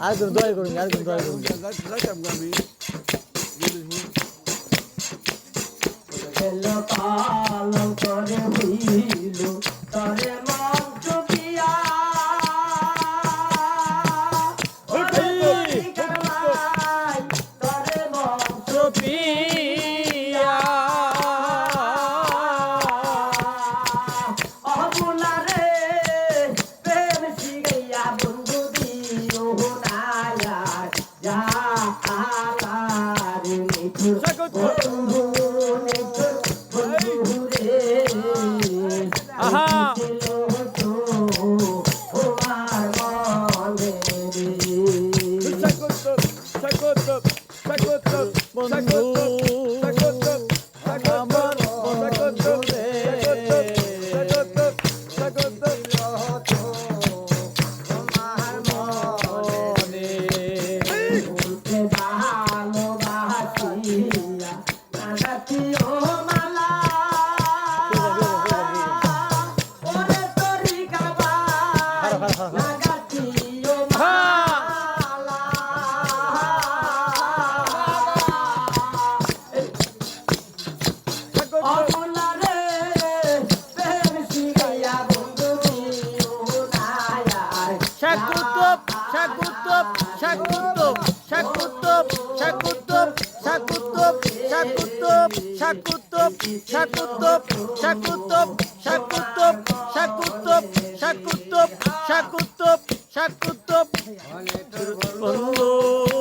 আরেকজন দয়া করুন, আরেকজন দয়া করুন। পালন করে হইল তরে মঞ্চ পিয়া তরে মঞ্চ পিয়া অবুলারে প্রেম শিখাইয়া বন্ধু দিও নায়া যা আলারে নিঠুর বন্ধু নিঠুর বন্ধু রে আহা তোমার মনে রে বন্ধু আমার বন্ধু রে তোমার মনে বলতে ভালোবাসিয়া নাগাতিও মালা ওরে তোরি গাবা নাগাতিও মালা অবুলারে প্রেম শিখাইয়া বন্ধু দিও নায়ার শাকুতব শাকুতব শাকুতব শাকুতব শাকুতব শাকুতব শাকুতব শাকুতব শাকুতব শাকুতব শাকুতব শাকুতব শাকুতব শাকুতব শাকুতব বন্ধু